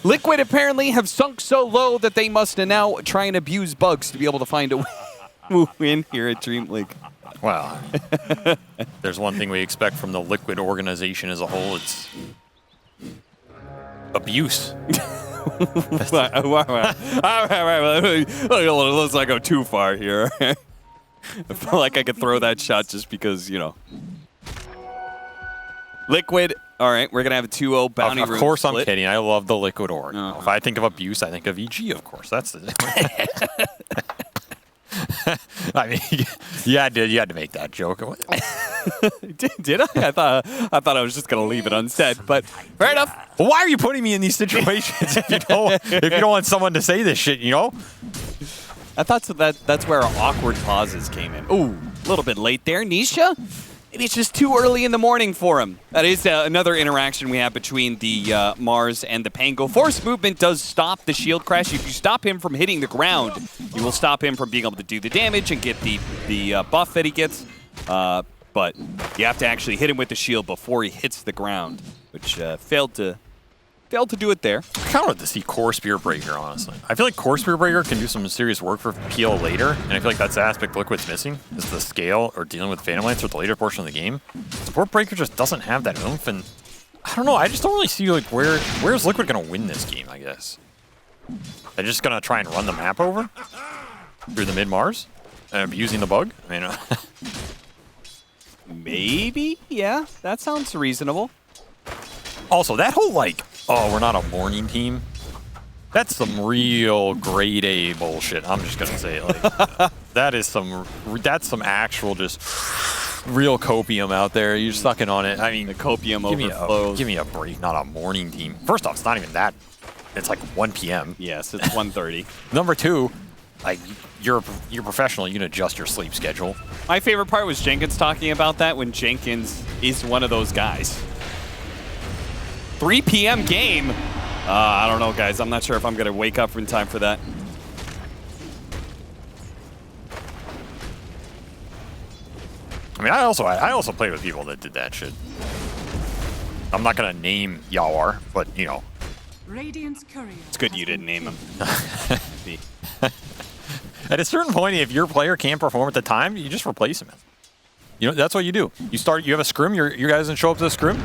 Liquid apparently have sunk so low that they must now try and abuse bugs to be able to find a win here at DreamLeague. Well, there's one thing we expect from the Liquid organization as a whole. It's abuse. All right. Let's not go too far here. I feel like I could throw that shot just because, you know. Liquid, all right, we're going to have a 2-0 bounty room. Of course split. I'm kidding. I love the Liquid org. If I think of abuse, I think of EG, of course. That's the I mean, yeah, you had to make that joke. Did I? I thought I was just gonna leave it unsaid, but fair enough. Well, why are you putting me in these situations if you don't want someone to say this shit? You know. I thought that's where our awkward pauses came in. Ooh, a little bit late there, Nisha. Maybe it's just too early in the morning for him. That is another interaction we have between the Mars and the Pango. Force movement does stop the shield crash. If you stop him from hitting the ground, you will stop him from being able to do the damage and get the buff that he gets. But you have to actually hit him with the shield before he hits the ground, which failed to do it there. I kind of want to see Core Spear Breaker, honestly. I feel like Core Spear Breaker can do some serious work for PL later, and I feel like that's the aspect Liquid's missing, is the scale or dealing with Phantom Lancer at the later portion of the game. Support Breaker just doesn't have that oomph, and I don't know, I just don't really see like where's Liquid going to win this game, I guess. They're just going to try and run the map over through the mid-Mars and abusing the bug? I mean, maybe, yeah, that sounds reasonable. Also, that whole like, oh, we're not a morning team. That's some real grade A bullshit. I'm just gonna say it like that's some actual just real copium out there. You're sucking on it. I mean, the copium overflows. Give me a break. Not a morning team. First off, it's not even that. It's like 1 p.m. Yes, it's 1:30. Number two, like you're professional. You can adjust your sleep schedule. My favorite part was Jenkins talking about that when Jenkins is one of those guys. 3 p.m. game. I don't know, guys. I'm not sure if I'm going to wake up in time for that. I mean, I also played with people that did that shit. I'm not going to name Yawar, but, you know. It's good you didn't name him. At a certain point, if your player can't perform at the time, you just replace him. You know, that's what you do. You have a scrim, your guys didn't show up to the scrim.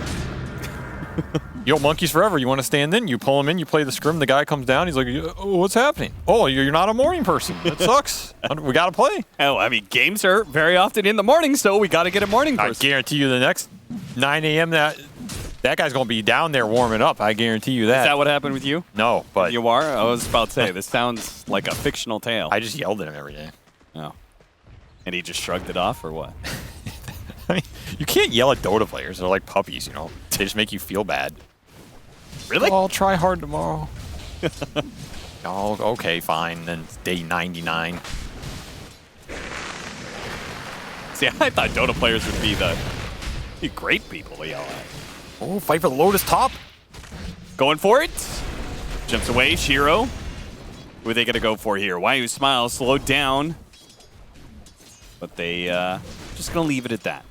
You know, monkeys forever. You want to stand in, you pull him in, you play the scrim, the guy comes down, he's like, oh, what's happening? Oh, you're not a morning person. That sucks. We got to play. Oh, I mean, games are very often in the morning, so we got to get a morning person. I guarantee you the next 9 a.m. that guy's going to be down there warming up. I guarantee you that. Is that what happened with you? No, but... You are? I was about to say, this sounds like a fictional tale. I just yelled at him every day. Oh. And he just shrugged it off, or what? I mean, you can't yell at Dota players. They're like puppies, you know? They just make you feel bad. Really? Oh, I'll try hard tomorrow. Oh, okay, fine. Then it's day 99. See, I thought Dota players would be great people to yell at. Oh, fight for the Lotus top. Going for it. Jumps away, Shiro. Who are they going to go for here? Waiyu smiles, slowed down. But they just going to leave it at that.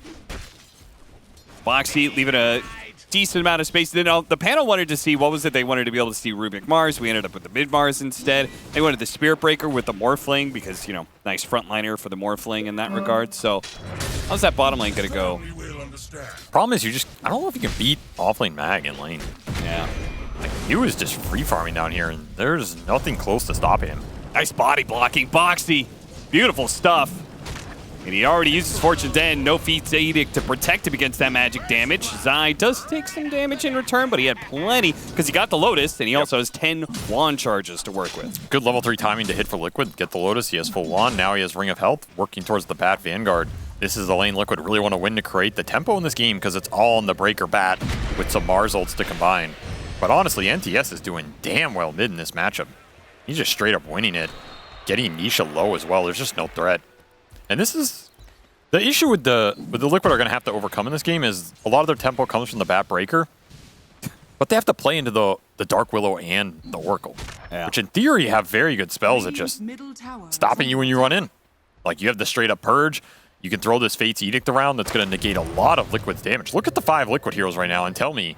Boxy leaving a decent amount of space. Then the panel wanted to see, what was it? They wanted to be able to see Rubik Mars. We ended up with the mid-Mars instead. They wanted the Spirit Breaker with the Morphling because, you know, nice frontliner for the Morphling in that regard. So how's that bottom lane going to go? Problem is, I don't know if you can beat offlane Mag in lane. Yeah. Like, he was just free farming down here, and there's nothing close to stopping him. Nice body blocking, Boxy. Beautiful stuff. And he already uses Fortune's End, no Feats Edict to protect him against that magic damage. Zai does take some damage in return, but he had plenty because he got the Lotus, and he also has 10 wand charges to work with. Good level 3 timing to hit for Liquid, get the Lotus. He has full wand, now he has Ring of Health, working towards the Bat Vanguard. This is the lane Liquid really want to win to create the tempo in this game because it's all on the Breaker Bat with some Mars ults to combine. But honestly, NTS is doing damn well mid in this matchup. He's just straight up winning it, getting Nisha low as well. There's just no threat. And this is the issue with the Liquid are going to have to overcome in this game is a lot of their tempo comes from the Bat Breaker, but they have to play into the Dark Willow and the Oracle, which in theory have very good spells at just stopping you when you run in. Like you have the straight up Purge, you can throw this Fate's Edict around that's going to negate a lot of Liquid's damage. Look at the 5 Liquid heroes right now and tell me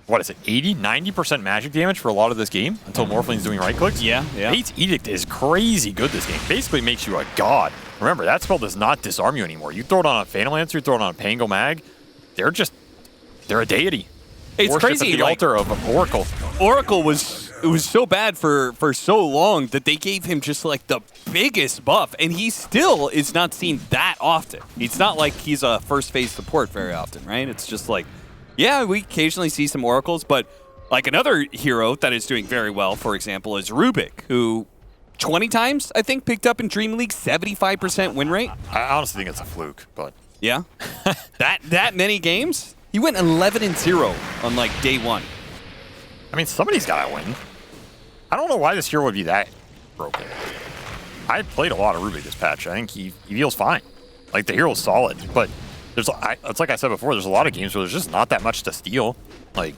what is it, 80, 90% magic damage for a lot of this game until Morphling's doing right clicks. Yeah. Fate's Edict is crazy good this game. Basically makes you a god. Remember, that spell does not disarm you anymore. You throw it on a Phantom Lancer, you throw it on a Pango Mag, they're a deity. It's Worship crazy. at the altar of Oracle. Oracle was so bad for so long that they gave him just like the biggest buff, and he still is not seen that often. It's not like he's a first phase support very often, right? It's just like, yeah, we occasionally see some Oracles, but like another hero that is doing very well, for example, is Rubik, who 20 times, I think, picked up in DreamLeague, 75% win rate. I honestly think it's a fluke, but... Yeah? that many games? He went 11-0 on like day one. I mean, somebody's got to win. I don't know why this hero would be that broken. I played a lot of Rubik this patch. I think he feels fine. Like, the hero's solid, but it's like I said before, there's a lot of games where there's just not that much to steal. Like,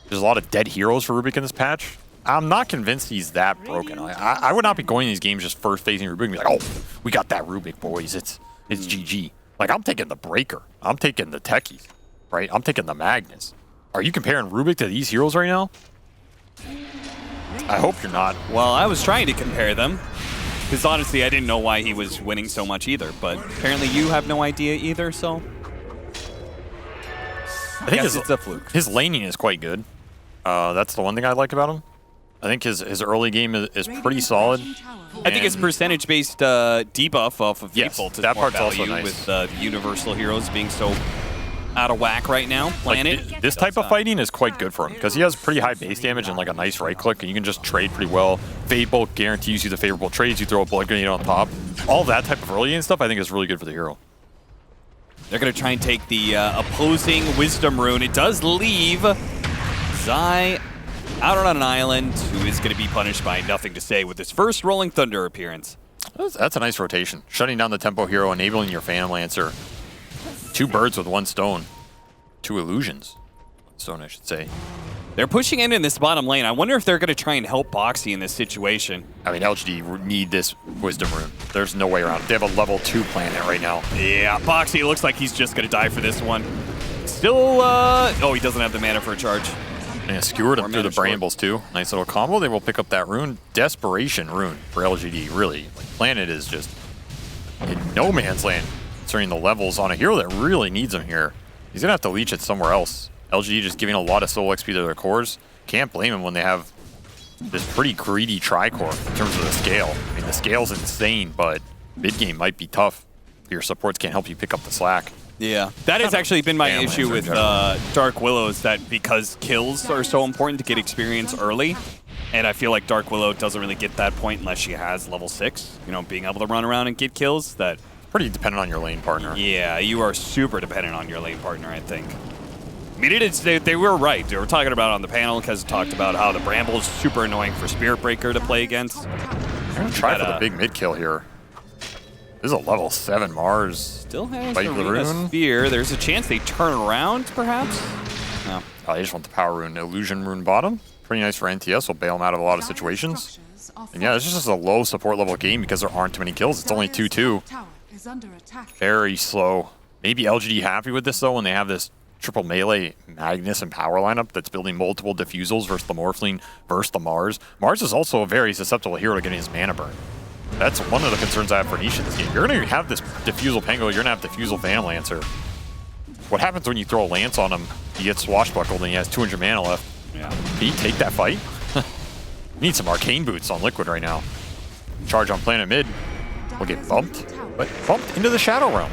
there's a lot of dead heroes for Rubik in this patch. I'm not convinced he's that broken. I would not be going to these games just first phasing Rubik and be like, oh, we got that Rubik, boys. It's GG. Like, I'm taking the Breaker. I'm taking the Techies, right? I'm taking the Magnus. Are you comparing Rubik to these heroes right now? I hope you're not. Well, I was trying to compare them, because honestly, I didn't know why he was winning so much either, but apparently you have no idea either, so... I think it's a fluke. His laning is quite good. That's the one thing I like about him. I think his early game is pretty solid. I think his percentage-based debuff off of yes, Default is that more part's also value nice. with Universal Heroes being so out of whack right now. Planet. Like, this type of fighting is quite good for him because he has pretty high base damage and like a nice right click, and you can just trade pretty well. Fate Bolt guarantees you the favorable trades. You throw a blood grenade on top. All that type of early game stuff I think is really good for the hero. They're going to try and take the opposing Wisdom Rune. It does leave Zai out on an island, who is going to be punished by Nothing to Say with his first Rolling Thunder appearance. That's a nice rotation. Shutting down the tempo hero, enabling your Phantom Lancer. 2 birds with 1 stone. 2 illusions. 1 stone, I should say. They're pushing in this bottom lane. I wonder if they're going to try and help Boxy in this situation. I mean, LGD need this Wisdom Rune. There's no way around it. They have a level 2 planet right now. Yeah, Boxy looks like he's just going to die for this one. Still, oh, he doesn't have the mana for a charge. And skewered him through the brambles too. Nice little combo. They will pick up that rune. Desperation rune for LGD, really. Like, planet is just in no man's land concerning the levels on a hero that really needs him here. He's going to have to leech it somewhere else. LGD just giving a lot of soul XP to their cores. Can't blame him when they have this pretty greedy tri-core in terms of the scale. I mean, the scale's insane, but mid-game might be tough if your supports can't help you pick up the slack. Yeah, that has actually been my issue with Dark Willow, is that because kills are so important to get experience early, and I feel like Dark Willow doesn't really get that point unless she has level 6, you know, being able to run around and get kills. That pretty dependent on your lane partner. Yeah, you are super dependent on your lane partner, I think. I mean, they were right. They were talking about it on the panel, because it talked about how the Bramble is super annoying for Spirit Breaker to play against. I'm going to try for the big mid kill here. This is a level 7 Mars. Still has the Arena Sphere. There's a chance they turn around, perhaps? No. Oh, they just want the Power Rune. Illusion Rune bottom. Pretty nice for NTS. Will bail them out of a lot of situations. And yeah, it's just a low support level game because there aren't too many kills. It's only 2-2. Very slow. Maybe LGD happy with this, though, when they have this triple melee Magnus and power lineup that's building multiple diffusals versus the Morphling versus the Mars. Mars is also a very susceptible hero to getting his mana burn. That's one of the concerns I have for Niche in this game. You're going to have this Diffusal Pango, you're going to have Diffusal Phantom Lancer. What happens when you throw a Lance on him? He gets swashbuckled and he has 200 mana left. Yeah. Can he take that fight? Need some Arcane Boots on Liquid right now. Charge on Planet Mid. We'll get bumped, but bumped into the Shadow Realm.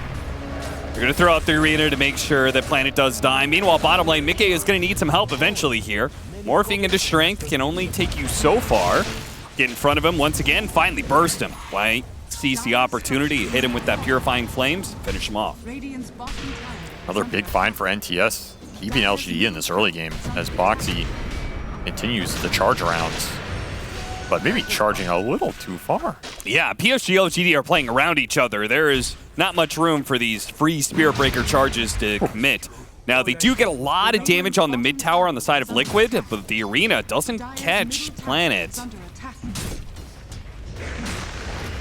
They're going to throw out the Arena to make sure that Planet does die. Meanwhile, bottom lane, Mickey is going to need some help eventually here. Morphing into Strength can only take you so far. Get in front of him once again, finally burst him. White sees the opportunity, hit him with that Purifying Flames, finish him off. Another big find for NTS, keeping LGD in this early game as Boxy continues the charge rounds, but maybe charging a little too far. Yeah, PSG.LGD are playing around each other. There is not much room for these free Spirit Breaker charges to commit. Now, they do get a lot of damage on the mid tower on the side of Liquid, but the Arena doesn't catch Planet.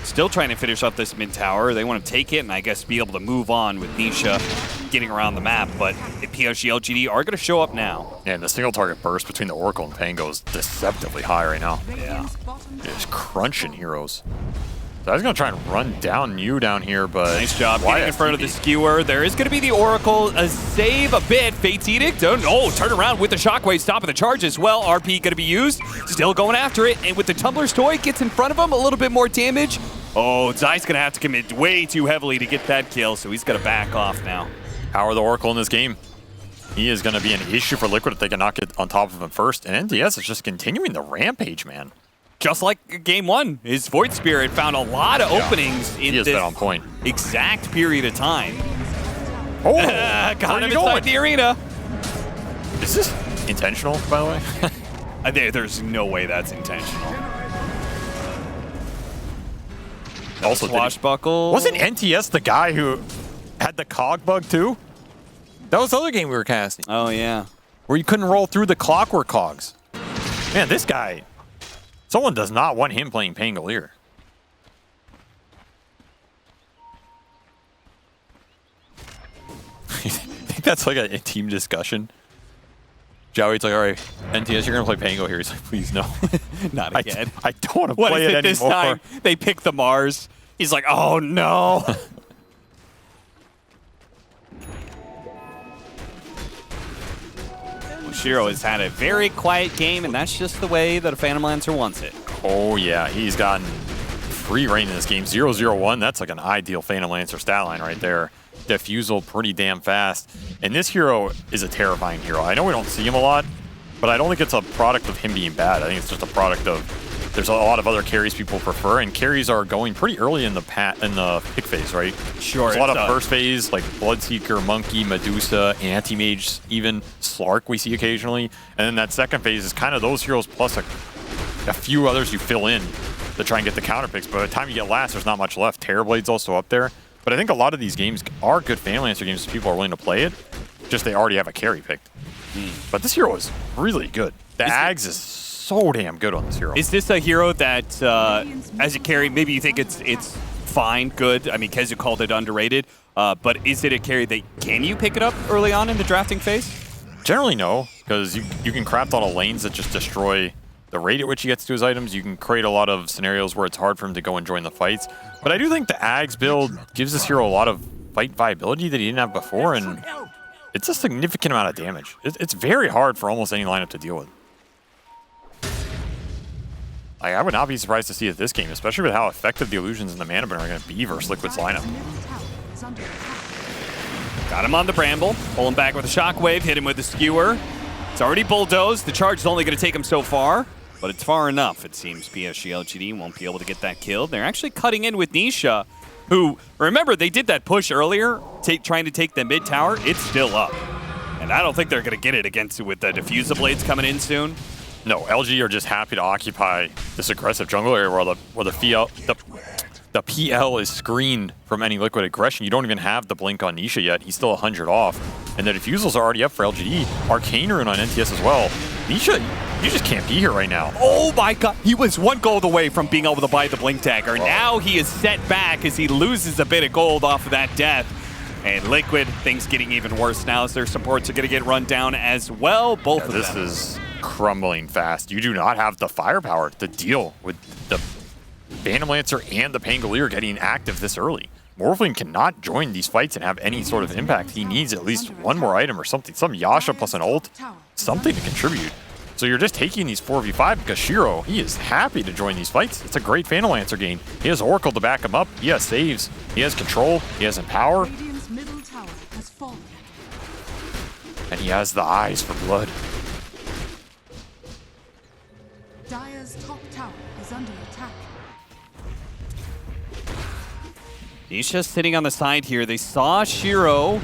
Still trying to finish up this mid tower. They want to take it and I guess be able to move on with Nisha getting around the map, but PSG.LGD are going to show up now. Yeah, and the single target burst between the Oracle and Pango is deceptively high right now. Yeah. Just crunching heroes. So I was going to try and run down you down here, but... Nice job getting in front of the skewer. There is going to be the Oracle. A save a bit. Fate's Edict. Oh, no. Turn around with the Shockwave. Stopping the charge as well. RP going to be used. Still going after it. And with the Tumbler's Toy, gets in front of him. A little bit more damage. Oh, Zai's going to have to commit way too heavily to get that kill, so he's going to back off now. Power of the Oracle in this game. He is going to be an issue for Liquid if they can knock it on top of him first. And NTS is just continuing the rampage, man. Just like game one, his Void Spirit found a lot of openings in this been on point. exact period of time. Oh, got him inside the arena. Is this intentional, by the way? There's no way that's intentional. Also, Swashbuckle. Wasn't NTS the guy who had the cog bug too? That was the other game we were casting. Oh, yeah. Where you couldn't roll through the clockwork cogs. Man, this guy... Someone does not want him playing Pangolier. I think that's like a team discussion. Joey's like, all right, NTS, you're going to play Pango here. He's like, please, no. Not again. I don't want to play it anymore. This time? They pick the Mars. He's like, oh, no. Shiro has had a very quiet game, and that's just the way that a Phantom Lancer wants it. Oh, yeah. He's gotten free reign in this game. 0-0-1, that's like an ideal Phantom Lancer stat line right there. Defusal pretty damn fast. And this hero is a terrifying hero. I know we don't see him a lot, but I don't think it's a product of him being bad. I think it's just a product of there's a lot of other carries people prefer, and carries are going pretty early in the pick phase, right? Sure. There's a lot of first phase, like Bloodseeker, Monkey, Medusa, Anti-Mage, even Slark we see occasionally. And then that second phase is kind of those heroes plus a few others you fill in to try and get the counter picks. But by the time you get last, there's not much left. Terrorblade's also up there. But I think a lot of these games are good Phantom Lancer games if people are willing to play it. Just they already have a carry picked. But this hero is really good. The Ags is so damn good on this hero. Is this a hero that, as a carry, maybe you think it's fine, good? I mean, Kezu called it underrated. But is it a carry that can you pick it up early on in the drafting phase? Generally, no, because you can craft on lanes that just destroy the rate at which he gets to his items. You can create a lot of scenarios where it's hard for him to go and join the fights. But I do think the Ags build gives this hero a lot of fight viability that he didn't have before, and it's a significant amount of damage. It's very hard for almost any lineup to deal with. I would not be surprised to see it this game, especially with how effective the illusions and the mana burn are going to be versus Liquid's lineup. Got him on the Bramble, pull him back with a Shockwave, hit him with the Skewer. It's already bulldozed. The charge is only going to take him so far, but it's far enough. It seems PSG.LGD won't be able to get that killed. They're actually cutting in with Nisha, who, remember, they did that push earlier, trying to take the mid tower. It's still up. And I don't think they're going to get it against it with the Diffuser Blades coming in soon. No, LG are just happy to occupy this aggressive jungle area where the PL is screened from any Liquid aggression. You don't even have the blink on Nisha yet. He's still 100 off. And the Diffusals are already up for LGD. Arcane Rune on NTS as well. Nisha, you just can't be here right now. Oh my god. He was 1 gold away from being able to buy the blink dagger. Whoa. Now he is set back as he loses a bit of gold off of that death. And Liquid, things getting even worse now as their supports are going to get run down as well. Both of them. This is crumbling fast. You do not have the firepower to deal with the Phantom Lancer and the Pangolier getting active this early. Morphling cannot join these fights and have any sort of impact. He needs at least one more item or something. Some Yasha plus an ult. Something to contribute. So you're just taking these 4v5 because Shiro, he is happy to join these fights. It's a great Phantom Lancer game. He has Oracle to back him up. He has saves. He has control. He has Empower. And he has the eyes for blood. Dire's top tower is under attack. Nisha sitting on the side here. They saw Shiro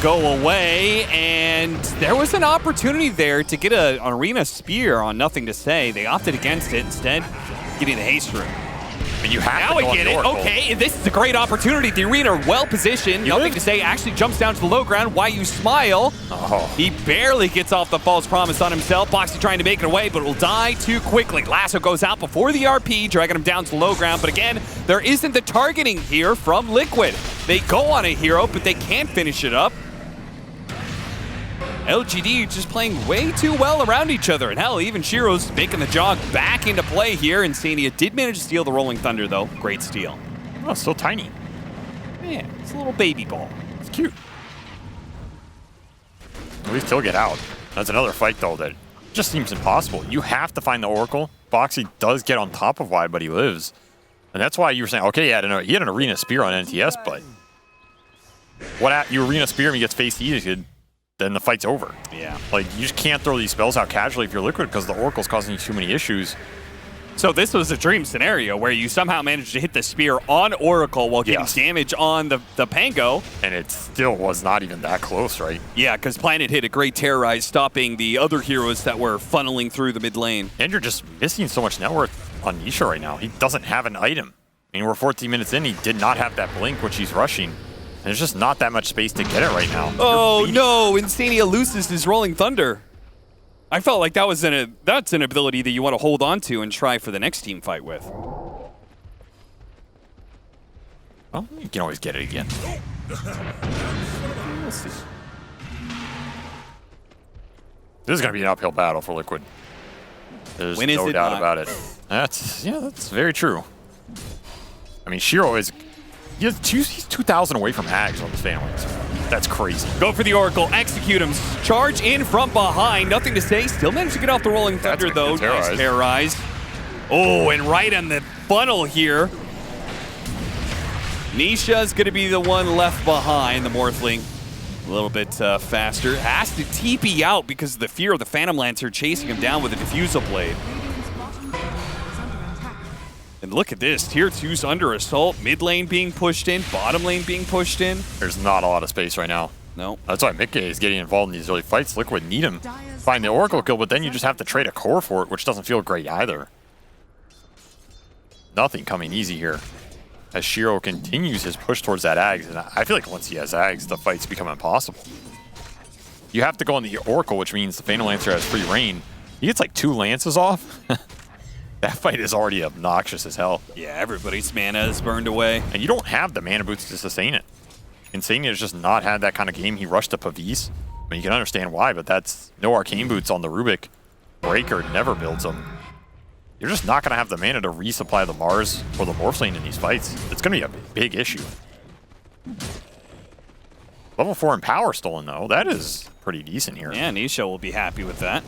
go away, and there was an opportunity there to get an arena spear on Nothing to Say. They opted against it, instead getting the haste room. And you have now we get it. Okay, this is a great opportunity. The arena well positioned. Nothing to Say actually jumps down to the low ground. Why you smile? Oh. He barely gets off the false promise on himself. Boxy trying to make it away, but will die too quickly. Lasso goes out before the RP, dragging him down to the low ground. But again, There isn't the targeting here from Liquid. They go on a hero, but they can't finish it up. LGD just playing way too well around each other. And hell, even Shiro's making the jog back into play here. Insania did manage to steal the Rolling Thunder, though. Great steal. Oh, still tiny. Yeah, it's a little baby ball. It's cute. At least he'll get out. That's another fight, though, that just seems impossible. You have to find the Oracle. Boxy does get on top of Wide, but he lives. And that's why you were saying, okay, he had an Arena Spear on NTS, but you Arena Spear him, he gets face eated, then the fight's over. Yeah. Like, you just can't throw these spells out casually if you're Liquid because the Oracle's causing you too many issues. So this was a dream scenario where you somehow managed to hit the spear on Oracle while getting damage on the Pango. And it still was not even that close, right? Yeah, because Planet hit a great terrorize, stopping the other heroes that were funneling through the mid lane. And you're just missing so much net worth on Nisha right now. He doesn't have an item. I mean, we're 14 minutes in. He did not have that blink, which he's rushing. And there's just not that much space to get it right now. Oh no, Insania loses his Rolling Thunder. I felt like that's an ability that you want to hold on to and try for the next team fight with. Well, you can always get it again. We'll see. This is going to be an uphill battle for Liquid. There's no doubt about it. That's very true. I mean, Shiro is he's 2,000 away from Hags on this family. So that's crazy. Go for the Oracle, execute him, charge in from behind. Nothing to say. Still managed to get off the Rolling Thunder, though. Nice terrorize. Oh, and right on the funnel here. Nisha's going to be the one left behind, the Morphling. A little bit faster. Has to TP out because of the fear of the Phantom Lancer chasing him down with a Diffusal Blade. And look at this, Tier 2's under assault, mid lane being pushed in, bottom lane being pushed in. There's not a lot of space right now. No. That's why Mickey is getting involved in these early fights. Liquid need him. Find the Oracle kill, but then you just have to trade a core for it, which doesn't feel great either. Nothing coming easy here. As Shiro continues his push towards that Ags, and I feel like once he has Ags, the fights become impossible. You have to go on the Oracle, which means the Phantom Lancer has free reign. He gets like 2 lances off. That fight is already obnoxious as hell. Yeah, everybody's mana is burned away. And you don't have the mana boots to sustain it. Insania has just not had that kind of game. He rushed to Pavis. I mean, you can understand why, but that's no arcane boots on the Rubik. Breaker never builds them. You're just not going to have the mana to resupply the Mars or the Morph lane in these fights. It's going to be a big issue. Level 4 in power stolen, though. That is pretty decent here. Yeah, Nisha will be happy with that.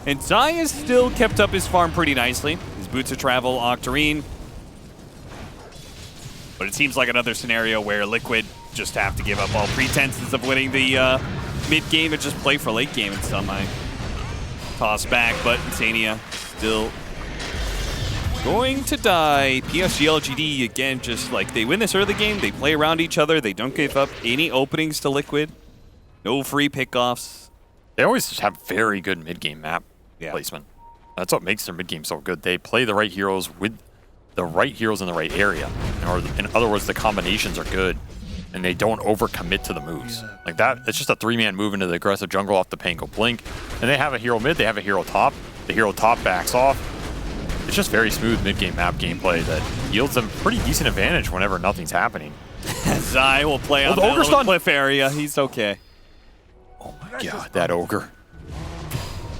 And Zaya's still kept up his farm pretty nicely. His Boots of Travel, Octarine. But it seems like another scenario where Liquid just have to give up all pretenses of winning the mid-game and just play for late game in some way. Toss back, but Insania still going to die. PSG.LGD, again, just like they win this early game, they play around each other, they don't give up any openings to Liquid. No free pickoffs. They always have very good mid-game map placement. That's what makes their mid-game so good. They play the right heroes with the right heroes in the right area. Or in other words, the combinations are good, and they don't overcommit to the moves. Like that, it's just a 3-man move into the aggressive jungle off the Pango Blink. And they have a hero mid, they have a hero top. The hero top backs off. It's just very smooth mid-game map gameplay that yields them pretty decent advantage whenever nothing's happening. Zai will play on the little cliff area. He's okay. Oh my god, that ogre.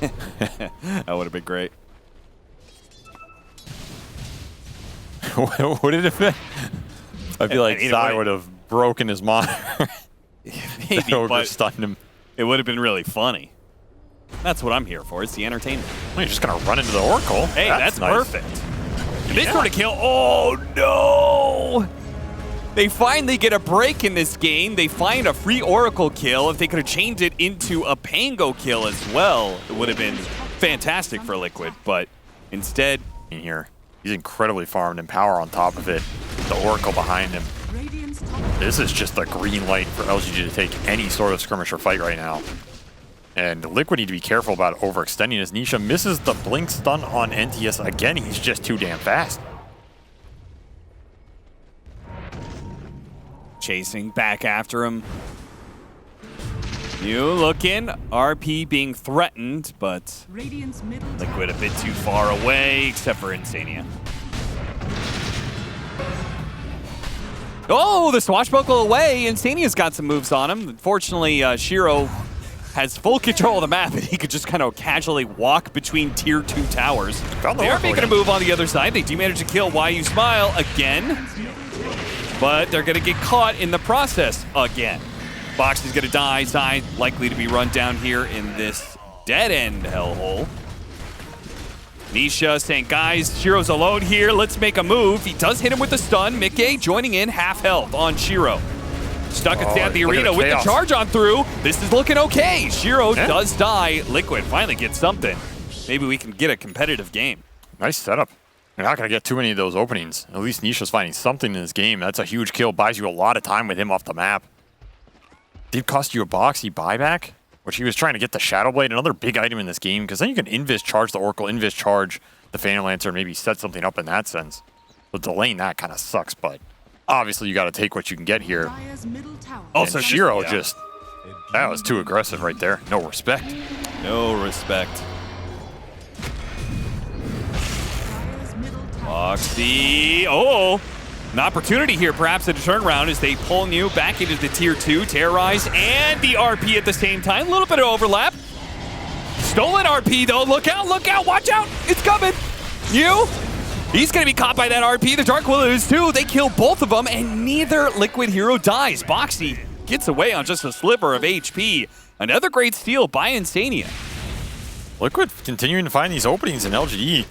That would have been great. What did it be? I feel like Zai would have broken his monitor. Maybe, that ogre stunned him. It would have been really funny. That's what I'm here for. It's the entertainment. Well, you're just going to run into the Oracle. Hey, that's nice. perfect. If this were to kill... Oh, no! They finally get a break in this game. They find a free Oracle kill. If they could have changed it into a Pango kill as well, it would have been fantastic for Liquid. But instead... In here, he's incredibly farmed and power on top of it. The Oracle behind him. This is just a green light for LGD to take any sort of skirmisher fight right now. And Liquid need to be careful about overextending as Nisha misses the blink stun on NTS. Again, he's just too damn fast. Chasing back after him. You looking, RP being threatened, but Radiant's middle Liquid a bit too far away, except for Insania. Oh, the swashbuckle away. Insania's got some moves on him. Unfortunately, Shiro has full control of the map, and he could just kind of casually walk between tier 2 towers. They are making a move on the other side. They do manage to kill YU Smile again, but they're going to get caught in the process again. Box is going to die. Side likely to be run down here in this dead-end hellhole. Nisha saying, guys, Shiro's alone here. Let's make a move. He does hit him with the stun. Mickey joining in, half health on Shiro. Stuck at the arena with the charge on through. This is looking okay. Shiro does die. Liquid finally gets something. Maybe we can get a competitive game. Nice setup. You're not going to get too many of those openings. At least Nisha's finding something in this game. That's a huge kill. Buys you a lot of time with him off the map. Did cost you a boxy buyback, which he was trying to get the Shadow Blade, another big item in this game, because then you can invis charge the Oracle, invis charge the Phantom Lancer, and maybe set something up in that sense. But delaying that kind of sucks, but obviously you got to take what you can get here. Dire's middle tower. Also, Shiro just, that was too aggressive right there. No respect. No respect. Dire's middle tower. Boxy. Oh, an opportunity here perhaps at a turnaround as they pull New back into the tier 2, terrorize, and the RP at the same time. A little bit of overlap. Stolen RP though. Look out, watch out. It's coming. New. He's going to be caught by that RP. The Dark Willow is too. They kill both of them, and neither Liquid hero dies. Boxy gets away on just a sliver of HP. Another great steal by Insania. Liquid continuing to find these openings in LGD.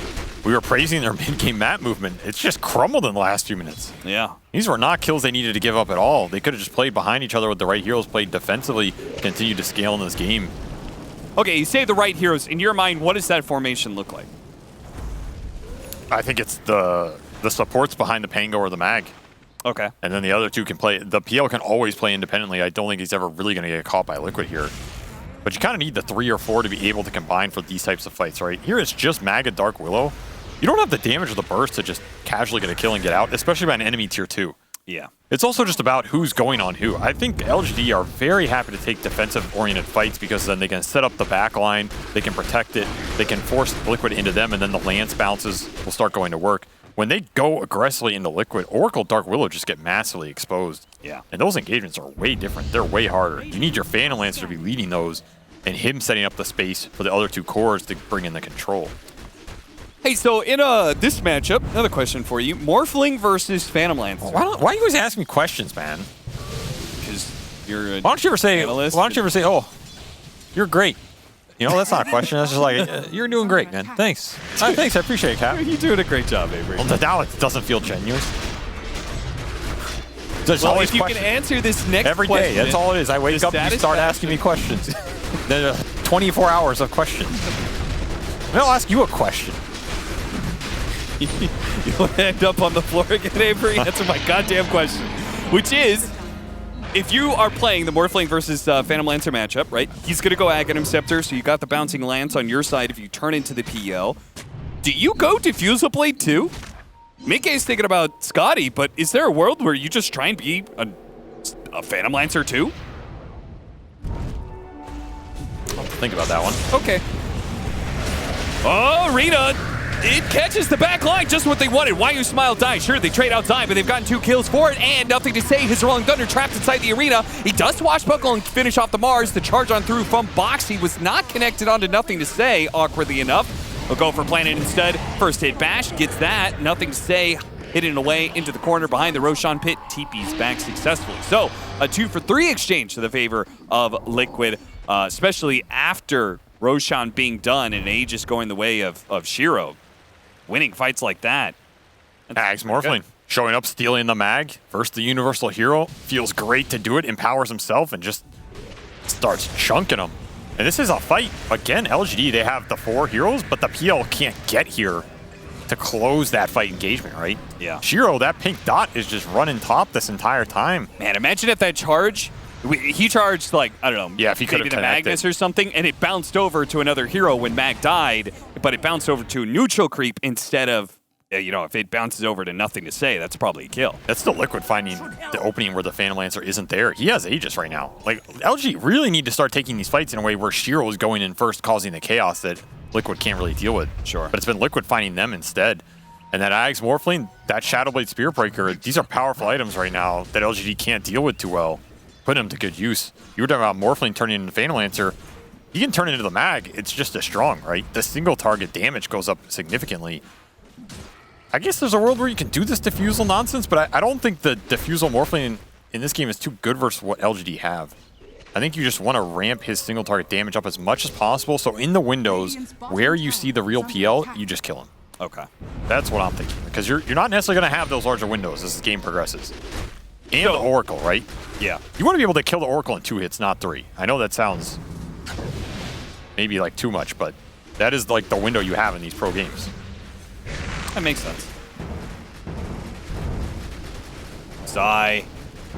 We were praising their mid-game map movement. It's just crumbled in the last few minutes. Yeah. These were not kills they needed to give up at all. They could have just played behind each other with the right heroes, played defensively, continued to scale in this game. Okay, you say the right heroes. In your mind, what does that formation look like? I think it's the supports behind the Pango or the Mag. Okay. And then the other two can play. The PL can always play independently. I don't think he's ever really going to get caught by Liquid here. But you kind of need the 3 or 4 to be able to combine for these types of fights, right? Here it's just Mag and Dark Willow. You don't have the damage of the burst to just casually get a kill and get out, especially by an enemy tier 2. Yeah. It's also just about who's going on who. I think LGD are very happy to take defensive-oriented fights because then they can set up the back line, they can protect it, they can force Liquid into them, and then the Lance bounces will start going to work. When they go aggressively into Liquid, Oracle, Dark Willow just get massively exposed. Yeah. And those engagements are way different. They're way harder. You need your Phantom Lancer to be leading those, and him setting up the space for the other 2 cores to bring in the control. Hey, so in this matchup, another question for you. Morphling versus Phantom Lancer. Why are you always asking me questions, man? Because you're a Why don't you ever say, analyst. oh, you're great. You know, that's not a question. That's just like, you're doing great, man. Thanks. Thanks, I appreciate it, Cap. You're doing a great job, Avery. Well, now it doesn't feel genuine. There's Well, always if you questions. can answer this next Every question. day, that's all it is. I wake up and you start asking me questions. Then 24 hours of questions. And I'll ask you a question. You'll end up on the floor again, Avery. Answer my goddamn question. Which is, if you are playing the Morphling versus Phantom Lancer matchup, right? He's going to go Aghanim Scepter, so you got the bouncing lance on your side if you turn into the PL. Do you go Diffusal Blade too? Mickey's thinking about Scotty, but is there a world where you just try and be a Phantom Lancer too? I'll have to think about that one. Okay. Oh, Rita! It catches the back line, just what they wanted. YU Smile dies. Sure, they trade outside, but they've gotten 2 kills for it, and nothing to say. His Rolling Thunder trapped inside the arena. He does swashbuckle and finish off the Mars. The charge on through from Boxy was not connected onto nothing to say, awkwardly enough. We'll go for Planet instead. First hit bash, gets that. Nothing to say. Hidden away into the corner behind the Roshan pit. TP's back successfully. So, a 2-for-3 exchange to the favor of Liquid, especially after Roshan being done and Aegis going the way of Shiro. Winning fights like that. Mag's Morphling. Showing up, stealing the Mag. First the Universal Hero. Feels great to do it. Empowers himself and just starts chunking them. And this is a fight. Again, LGD, they have the 4 heroes, but the PL can't get here to close that fight engagement, right? Yeah. Shiro, that pink dot is just running top this entire time. Man, imagine if that charge, he charged like, I don't know, Yeah, if he could maybe have the Magnus or something, and it bounced over to another hero when Mag died, but it bounced over to neutral creep instead of You know, if it bounces over to nothing to say, that's probably a kill. That's still Liquid finding the opening where the Phantom Lancer isn't there. He has Aegis right now. Like, LG really need to start taking these fights in a way where Shiro is going in first, causing the chaos that Liquid can't really deal with. Sure. But it's been Liquid finding them instead. And that Ags Morphling, that Shadowblade Spear Breaker, these are powerful items right now that LGD can't deal with too well. Put them to good use. You were talking about Morphling turning into Phantom Lancer. He can turn into the mag. It's just as strong, right? The single target damage goes up significantly. I guess there's a world where you can do this diffusal nonsense, but I don't think the diffusal Morphling in this game is too good versus what LGD have. I think you just want to ramp his single target damage up as much as possible, so in the windows where you see the real PL, you just kill him. Okay. That's what I'm thinking, because you're not necessarily going to have those larger windows as the game progresses. And the Oracle, right? Yeah. You want to be able to kill the Oracle in 2 hits, not 3. I know that sounds maybe like too much, but that is like the window you have in these pro games. That makes sense. Zai.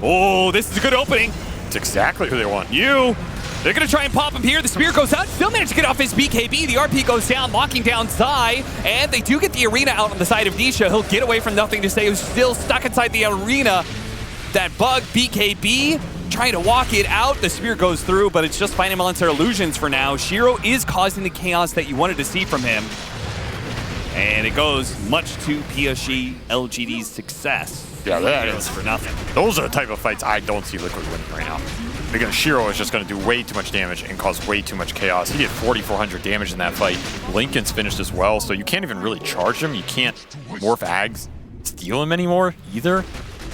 Oh, this is a good opening. It's exactly who they want. They're going to try and pop him here. The spear goes out. Still managed to get off his BKB. The RP goes down, locking down Zai. And they do get the arena out on the side of Nisha. He'll get away from nothing to say. Who's still stuck inside the arena. That bug, BKB, trying to walk it out. The spear goes through, but it's just Phantom Lancer illusions for now. Shiro is causing the chaos that you wanted to see from him. And it goes much to PSG.LGD's success. Yeah, that is for nothing. Those are the type of fights I don't see Liquid winning right now. Because Shiro is just going to do way too much damage and cause way too much chaos. He did 4,400 damage in that fight. Lincoln's finished as well, so you can't even really charge him. You can't morph Ags, steal him anymore either.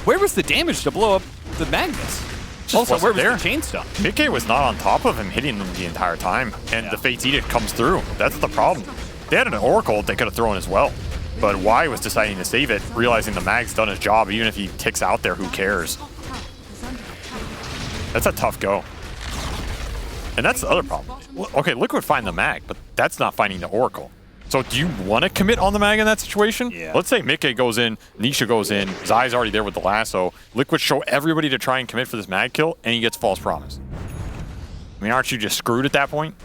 Where was the damage to blow up the Magnus? Also, where was the chain stun? Mickey was not on top of him, hitting him the entire time, and the Fate's Edict comes through. That's the problem. They had an Oracle they could have thrown as well. But Y was deciding to save it, realizing the mag's done his job. Even if he ticks out there, who cares? That's a tough go. And that's the other problem. Okay, Liquid find the mag, but that's not finding the Oracle. So do you want to commit on the mag in that situation? Yeah. Let's say Mickey goes in, Nisha goes in, Zai's already there with the lasso. Liquid show everybody to try and commit for this mag kill, and he gets false promise. I mean, aren't you just screwed at that point?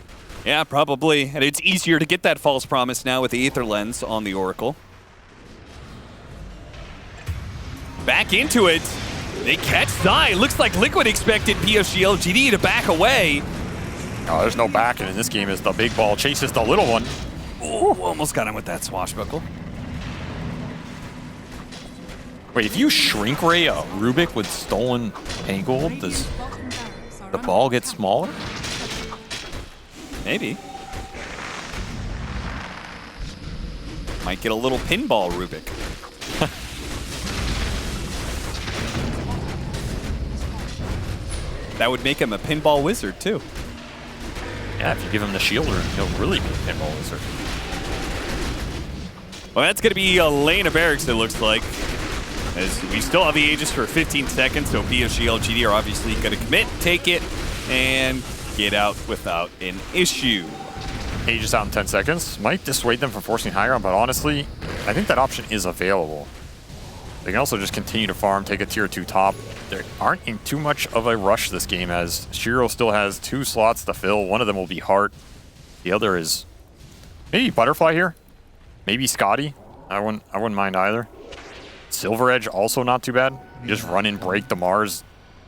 Yeah, probably. And it's easier to get that false promise now with the Aether Lens on the Oracle. Back into it. They catch Zai. Looks like Liquid expected PSG.LGD to back away. Oh, there's no backing in this game as the big ball chases the little one. Ooh, almost got him with that swashbuckle. Wait, if you shrink ray a Rubik with stolen Pengold, does the ball get smaller? Maybe. Might get a little pinball Rubik. That would make him a pinball wizard, too. Yeah, if you give him the shielder, he'll really be a pinball wizard. Well, that's going to be a lane of barracks, it looks like. As we still have the Aegis for 15 seconds, so PSG.LGD are obviously going to commit, take it, and get out without an issue. Aegis out in 10 seconds. Might dissuade them from forcing high ground, but honestly, I think that option is available. They can also just continue to farm, take a tier 2 top. They aren't in too much of a rush this game, as Shiro still has 2 slots to fill. One of them will be Heart. The other is maybe Butterfly here. Maybe Scotty. I wouldn't mind either. Silver Edge also not too bad. You just run in, break the Mars.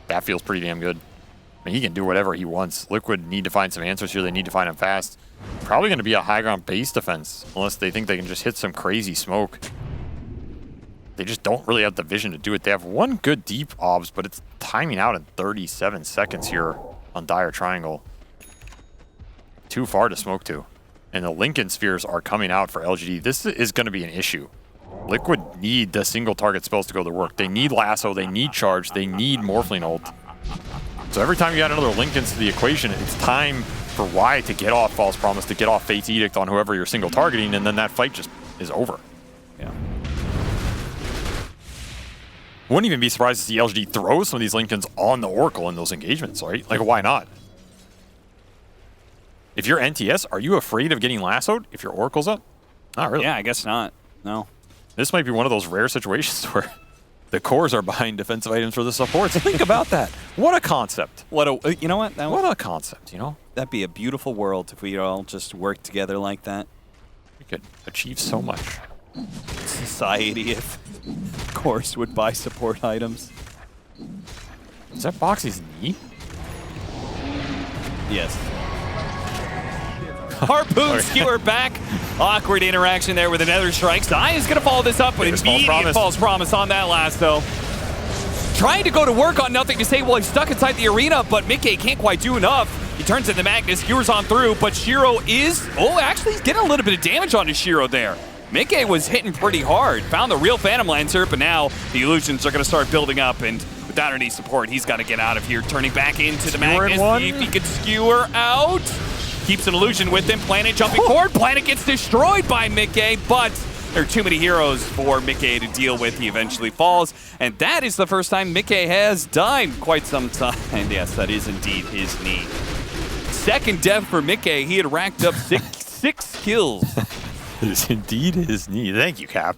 That feels pretty damn good. I mean, he can do whatever he wants. Liquid need to find some answers here. They need to find them fast. Probably going to be a high ground base defense, unless they think they can just hit some crazy smoke. They just don't really have the vision to do it. They have one good deep obs, but it's timing out in 37 seconds here on Dire Triangle. Too far to smoke to. And the Lincoln Spheres are coming out for LGD. This is going to be an issue. Liquid need the single target spells to go to work. They need Lasso, they need Charge, they need Morphling ult. So every time you add another Lincolns to the equation, it's time for Y to get off False Promise, to get off Fate's Edict on whoever you're single targeting, and then that fight just is over. Yeah. Wouldn't even be surprised to see LGD throw some of these Lincolns on the Oracle in those engagements, right? Like, why not? If you're NTS, are you afraid of getting lassoed if your Oracle's up? Not really. Yeah, I guess not. No. This might be one of those rare situations where the cores are buying defensive items for the supports. Think about that. What a concept. What a, you know what? What a concept, you know? That'd be a beautiful world if we all just worked together like that. We could achieve so much. society, if of course, would buy support items. Is that Boxy's knee? Yes. Harpoon skewer back. Awkward interaction there with another strike. Zai is going to follow this up with immediate false promise on that last, though. Trying to go to work on nothing to say while he's stuck inside the arena, but Mickey can't quite do enough. He turns into Magnus, skewers on through, but Shiro is... Oh, actually, he's getting a little bit of damage onto Shiro there. Mickey was hitting pretty hard. Found the real Phantom Lancer, but now the illusions are going to start building up, and without any support, he's got to get out of here. Turning back into the Magnus. See if he can skewer out. Keeps an illusion with him. Planet jumping forward. Planet gets destroyed by Mickey, but there are too many heroes for Mickey to deal with. He eventually falls, and that is the first time Mickey has died in quite some time. And yes, that is indeed his knee. Second death for Mickey. He had racked up six kills. It is indeed his knee. Thank you, Cap.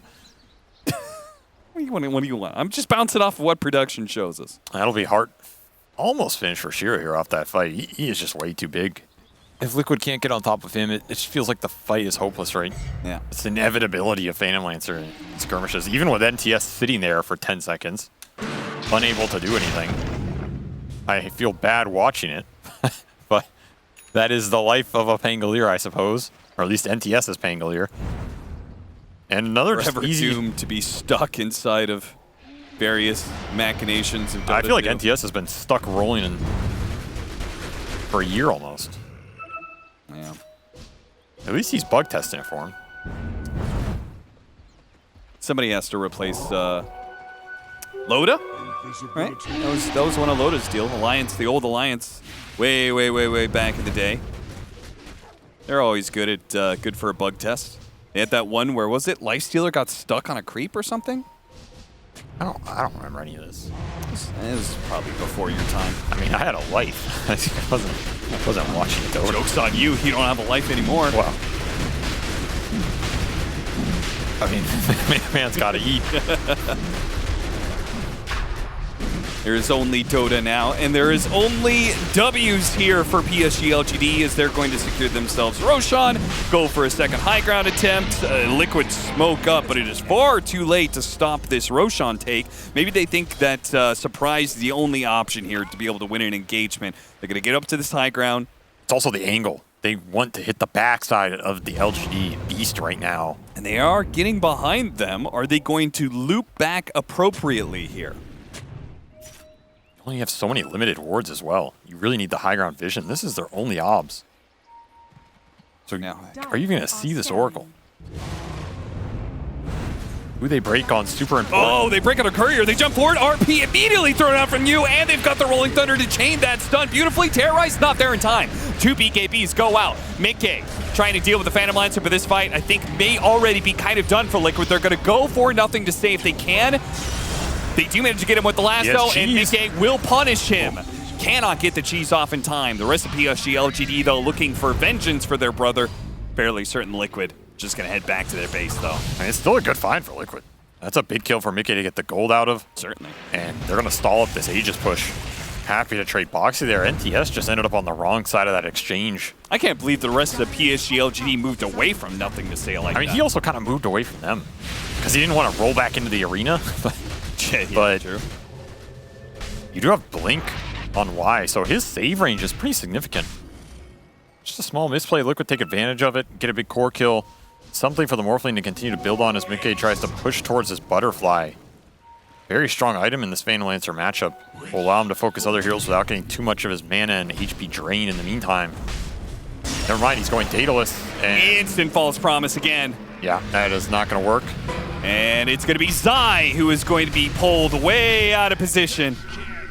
What do you want? I'm just bouncing off of what production shows us. That'll be hard. Almost finished for Shiro here off that fight. He is just way too big. If Liquid can't get on top of him, it just feels like the fight is hopeless, right? Yeah. It's the inevitability of Phantom Lancer and skirmishes. Even with NTS sitting there for 10 seconds, unable to do anything. I feel bad watching it, but that is the life of a Pangolier, I suppose. Or at least NTS is Pangolier. And another Forever easy... doomed to be stuck inside of various machinations. Of I feel like NTS has been stuck rolling for a year almost. Yeah. At least he's bug testing it for him. Somebody has to replace Loda, right? That was one of Loda's deal. Alliance, the old Alliance, way back in the day. They're always good at good for a bug test. They had that one where, was it Lifestealer got stuck on a creep or something? I don't remember any of this. It was probably before your time. I mean, I had a life. I wasn't watching it though. Joke's on you. You don't have a life anymore. Well, I mean, man's got to eat. There is only Dota now, and there is only W's here for PSG.LGD as they're going to secure themselves Roshan, go for a second high ground attempt. Liquid smoke up, but it is far too late to stop this Roshan take. Maybe they think that Surprise is the only option here to be able to win an engagement. They're going to get up to this high ground. It's also the angle. They want to hit the backside of the LGD beast right now. And they are getting behind them. Are they going to loop back appropriately here? You only have so many limited wards as well. You really need the high ground vision. This is their only obs. So now, are you going to see this Oracle? Who they break on super important. Oh, they break out a courier. They jump forward. RP immediately thrown out from you, and they've got the Rolling Thunder to chain that stun beautifully. Terrorize not there in time. Two BKBs go out. Mickey trying to deal with the Phantom Lancer, but this fight, I think, may already be kind of done for Liquid. They're going to go for nothing to say if they can. They do manage to get him with the lasso, and Mickey will punish him. Cannot get the cheese off in time. The rest of PSG.LGD, though, looking for vengeance for their brother. Fairly certain Liquid just going to head back to their base, though. I mean, it's still a good find for Liquid. That's a big kill for Mickey to get the gold out of. Certainly. And they're going to stall up this Aegis push. Happy to trade Boxy there. NTS just ended up on the wrong side of that exchange. I can't believe the rest of the PSG.LGD moved away from nothing to say like that. I mean, he also kind of moved away from them because he didn't want to roll back into the arena. But true. You do have Blink on Y, so his save range is pretty significant. Just a small misplay. Liquid take advantage of it, get a big core kill. Something for the Morphling to continue to build on as Mickey tries to push towards this Butterfly. Very strong item in this Phantom Lancer matchup. Will allow him to focus other heroes without getting too much of his mana and HP drain in the meantime. Never mind, he's going Daedalus. And instant false promise again. Yeah, that is not going to work. And it's going to be Zai who is going to be pulled way out of position.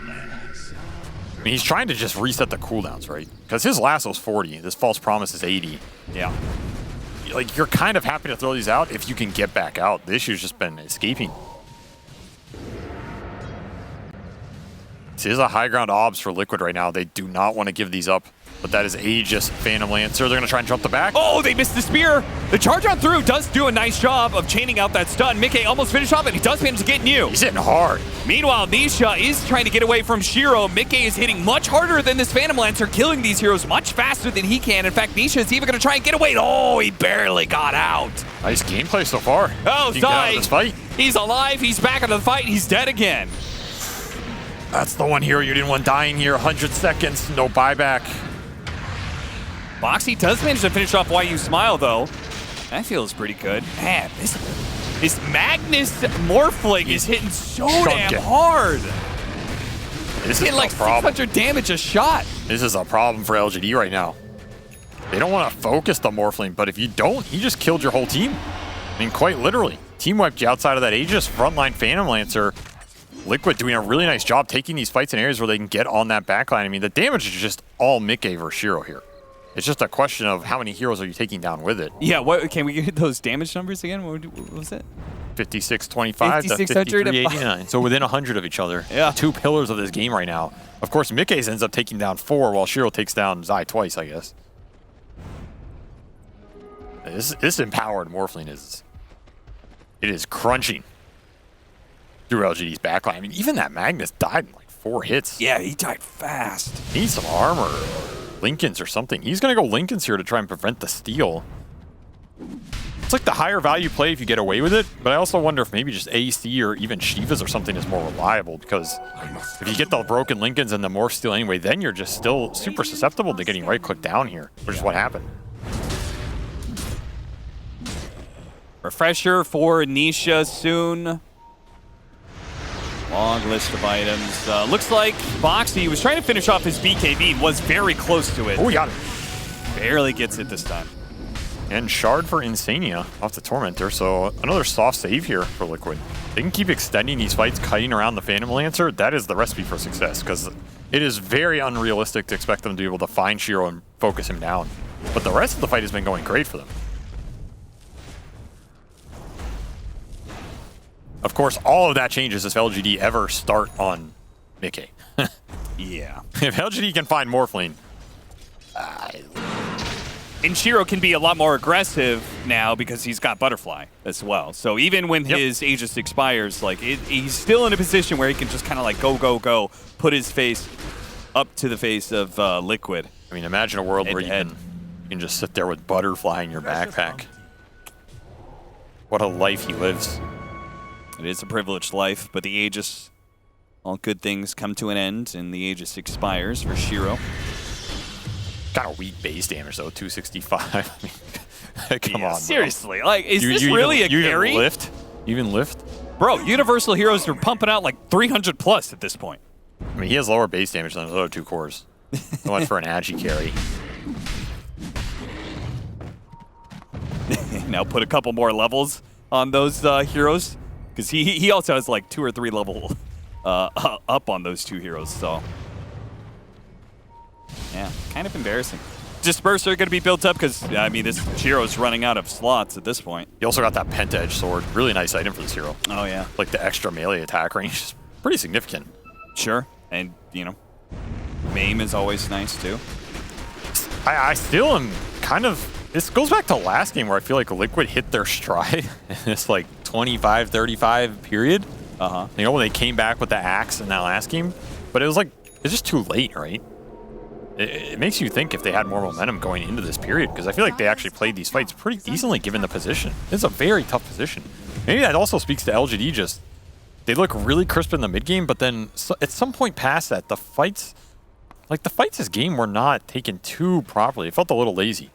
I mean, he's trying to just reset the cooldowns, right? Because his lasso's 40, this false promise is 80. Yeah. Like, you're kind of happy to throw these out if you can get back out. The issue's just been escaping. This is a high ground obs for Liquid right now. They do not want to give these up. But that is Aegis, Phantom Lancer. They're going to try and jump the back. Oh, they missed the spear. The charge on through does do a nice job of chaining out that stun. Mickey almost finished off, and he does manage to get new. He's hitting hard. Meanwhile, Nisha is trying to get away from Shiro. Mickey is hitting much harder than this Phantom Lancer, killing these heroes much faster than he can. In fact, Nisha is even going to try and get away. Oh, he barely got out. Nice gameplay so far. Oh, He can get out of this fight. He's alive. He's back into the fight. He's dead again. That's the one hero you didn't want dying here. 100 seconds, no buyback. Boxy does manage to finish off Why You Smile, though. That feels pretty good. Man, this Magnus Morphling is hitting so damn hard. This Hitting is like a problem. 600 damage a shot. This is a problem for LGD right now. They don't want to focus the Morphling, but if you don't, he just killed your whole team. I mean, quite literally. Team wiped you outside of that Aegis frontline Phantom Lancer. Liquid doing a really nice job taking these fights in areas where they can get on that backline. I mean, the damage is just all Mickey versus Shiro here. It's just a question of how many heroes are you taking down with it. Yeah, what can we get those damage numbers again? What was it? 5625 to 5600 5389. So within 100 of each other. Yeah. Two pillars of this game right now. Of course, Mickey's ends up taking down 4 while Shiro takes down Zai twice, I guess. This empowered Morphling is crunching through LGD's backline. I mean, even that Magnus died in like 4 hits. Yeah, he died fast. Needs some armor. Lincolns or something. He's going to go Lincolns here to try and prevent the steal. It's like the higher value play if you get away with it, but I also wonder if maybe just AC or even Shivas or something is more reliable, because if you get the broken Lincolns and the Morph steal anyway, then you're just still super susceptible to getting right-click down here, which is what happened. Refresher for Nisha soon. Long list of items. Looks like Boxy was trying to finish off his BKB and was very close to it. Oh, he got it. Barely gets it this time. And Shard for Insania off the Tormentor, so another soft save here for Liquid. They can keep extending these fights, kiting around the Phantom Lancer. That is the recipe for success, because it is very unrealistic to expect them to be able to find Shiro and focus him down. But the rest of the fight has been going great for them. Of course, all of that changes if LGD ever start on Mickey. Yeah. If LGD can find Morphling, And Shiro can be a lot more aggressive now because he's got Butterfly as well. So even when his Aegis expires, like he's still in a position where he can just kind of like go, put his face up to the face of Liquid. I mean, imagine a world where you can just sit there with Butterfly in your backpack. What a life he lives. It is a privileged life, but the Aegis, all good things come to an end, and the Aegis expires for Shiro. Got a weak base damage though, 265. I mean, come on, seriously, bro. Like, is this you really even, a carry? You even lift? Bro, Universal Heroes are pumping out like 300 plus at this point. I mean, he has lower base damage than his other 2 cores. So much for an Agi carry. Now put a couple more levels on those heroes, because he also has like 2 or 3 level up on those 2 heroes, so. Yeah, kind of embarrassing. Disperser going to be built up because, I mean, this Shiro's running out of slots at this point. He also got that Penta Edge sword. Really nice item for this hero. Oh, yeah. Like the extra melee attack range is pretty significant. Sure. And, you know, Maim is always nice, too. I still am kind of... This goes back to last game where I feel like Liquid hit their stride in this, like, 25-35 period. Uh-huh. You know, when they came back with the axe in that last game. But it was like, it's just too late, right? It makes you think if they had more momentum going into this period, because I feel like they actually played these fights pretty decently given the position. It's a very tough position. Maybe that also speaks to LGD. Just they look really crisp in the mid game, but then at some point past that, the fights this game were not taken too properly. It felt a little lazy.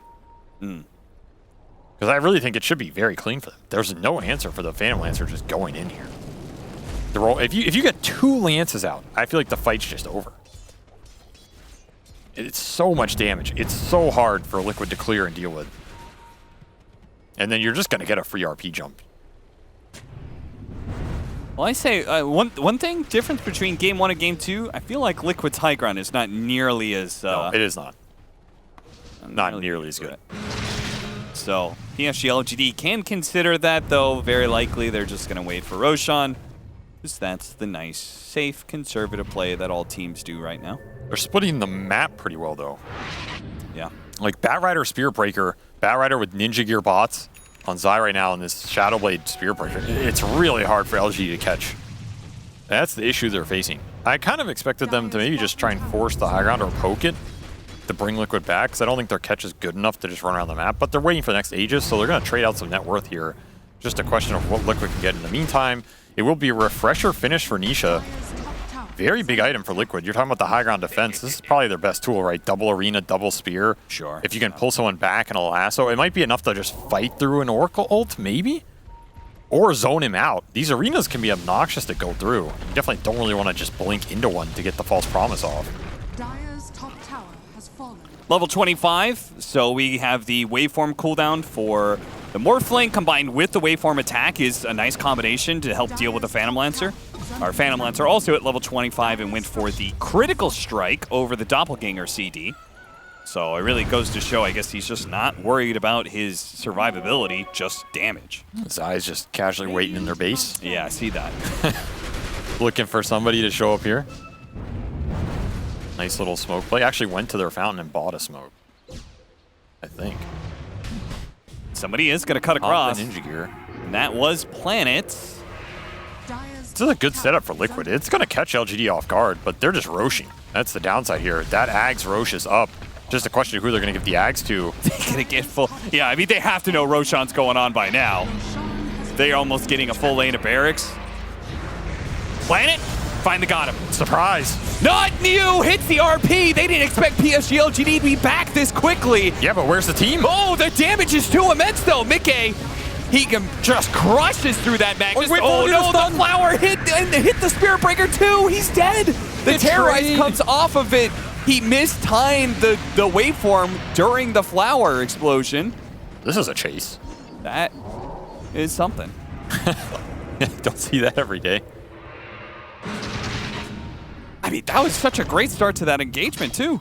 Because I really think it should be very clean for them. There's no answer for the Phantom Lancer just going in here. The roll, if you get 2 Lances out, I feel like the fight's just over. It's so much damage. It's so hard for Liquid to clear and deal with. And then you're just going to get a free RP jump. Well, I say one thing difference between Game 1 and Game 2, I feel like Liquid's high ground is not nearly as... no, it is not. Not nearly as good. So PSG.LGD can consider that, though. Very likely they're just going to wait for Roshan. Because that's the nice, safe, conservative play that all teams do right now. They're splitting the map pretty well, though. Yeah. Like Batrider Spirit Breaker, Batrider with Ninja Gear bots on Zai right now, and this Shadowblade Spirit Breaker. It's really hard for LGD to catch. That's the issue they're facing. I kind of expected them to maybe just try and force the high ground or poke it to bring Liquid back, because I don't think their catch is good enough to just run around the map, but they're waiting for the next Aegis, so they're going to trade out some net worth here. Just a question of what Liquid can get in the meantime. It will be a refresher finish for Nisha. Very big item for Liquid. You're talking about the high ground defense. This is probably their best tool, right? Double arena, double spear. Sure. If you can pull someone back in a lasso, it might be enough to just fight through an Oracle ult, maybe? Or zone him out. These arenas can be obnoxious to go through. You definitely don't really want to just blink into one to get the false promise off. Dire's top tower has fallen. Level 25, so we have the waveform cooldown for the Morphling combined with the waveform attack is a nice combination to help deal with the Phantom Lancer. Our Phantom Lancer also at level 25 and went for the critical strike over the Doppelganger CD. So it really goes to show, I guess he's just not worried about his survivability, just damage. Zai's just casually waiting in their base. Yeah, I see that. Looking for somebody to show up here. Nice little smoke play. Actually went to their fountain and bought a smoke, I think. Somebody is going to cut Off across. the Ninja Gear. And that was Planet. This is a good setup for Liquid. It's going to catch LGD off guard, but they're just roshing. That's the downside here. That Ags Rosh is up. Just a question of who they're going to give the Ags to. They're going to get full. Yeah, I mean, they have to know Roshan's going on by now. They're almost getting a full lane of barracks. Planet, finally got him. Surprise. Not new, hits the RP. They didn't expect PSG.LGD to be back this quickly. Yeah, but where's the team? Oh, the damage is too immense though. Mickey, he can just crushes through that Magnus. Oh no, the flower hit the Spirit Breaker too. He's dead. The Terrorize comes off of it. He mistimed the waveform during the flower explosion. This is a chase. That is something. Don't see that every day. I mean, that was such a great start to that engagement too.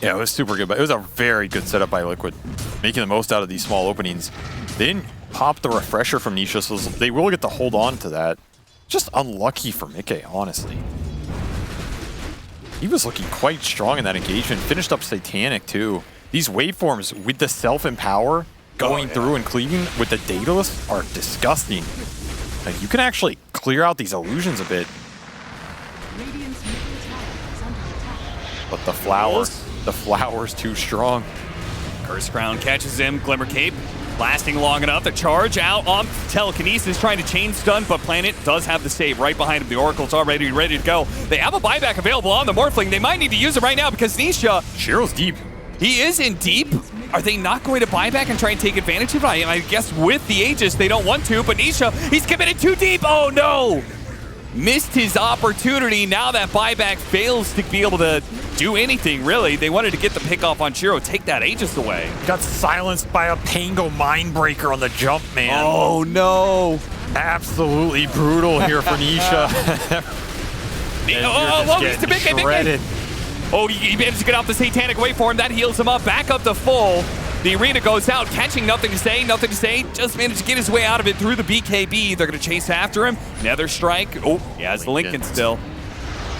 Yeah, it was super good, but it was a very good setup by Liquid, making the most out of these small openings. They didn't pop the refresher from Nisha, so they will get to hold on to that. Just unlucky for Mickey, honestly. He was looking quite strong in that engagement. Finished up Satanic, too. These waveforms with the self-empower going through and cleaving with the Daedalus are disgusting. Like, you can actually clear out these illusions a bit. Radiant's middle tower is under attack. But the flower's too strong. Curse Crown catches him. Glimmer Cape lasting long enough. The charge out on Telekinesis, trying to chain stun, but Planet does have the save right behind him. The Oracle's already ready to go. They have a buyback available on the Morphling. They might need to use it right now because Nisha... Shiro's deep. He is in deep. Are they not going to buy back and try and take advantage of it? I guess with the Aegis, they don't want to, but Nisha, he's committed too deep. Oh, no. Missed his opportunity. Now that buyback fails to be able to do anything, really. They wanted to get the pick off on Shiro, take that Aegis away. Got silenced by a Pango Mindbreaker on the jump, man. Oh, no. Absolutely brutal here for Nisha. He's shredded. Oh, he managed to get off the Satanic Waveform. That heals him up, back up to full. The arena goes out, catching nothing to say. Just managed to get his way out of it through the BKB. They're going to chase after him. Nether Strike. Oh, he has the Lincoln still.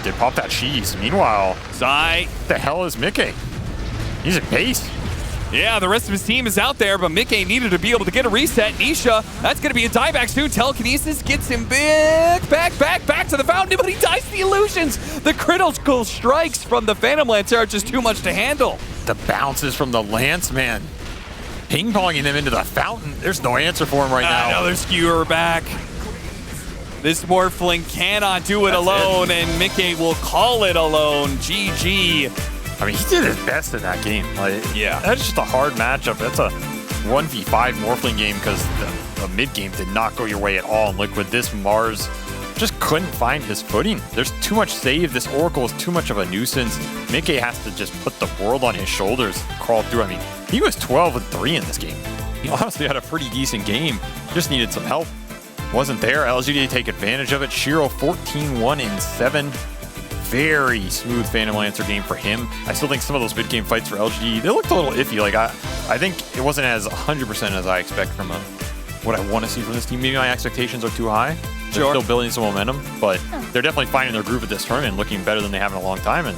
Did pop that cheese. Meanwhile, Zai. What the hell is Mickey? He's at base. Yeah, the rest of his team is out there, but Mickey needed to be able to get a reset. Nisha, that's going to be a dieback soon. Telekinesis gets him back to the fountain, but he dies to the illusions. The critical strikes from the Phantom Lancer are just too much to handle. The bounces from the Lance, man. Ping-ponging them into the fountain. There's no answer for him right now. Another skewer back. This Morphling cannot do it alone, and Mickey will call it alone. GG. I mean, he did his best in that game. Like, yeah. That's just a hard matchup. That's a 1v5 Morphling game because the mid-game did not go your way at all in Liquid. This Mars just couldn't find his footing. There's too much save. This Oracle is too much of a nuisance. Mickey has to just put the world on his shoulders, crawl through. I mean, he was 12-3 in this game. He honestly had a pretty decent game. Just needed some help. Wasn't there. LGD take advantage of it. Shiro 14-1-7. Very smooth Phantom Lancer game for him. I still think some of those mid-game fights for LGD, they looked a little iffy. Like I think it wasn't as 100% as I expect from him. what I want to see from this team. Maybe my expectations are too high. They're Sure. still building some momentum, but they're definitely finding their groove at this tournament, looking better than they have in a long time. And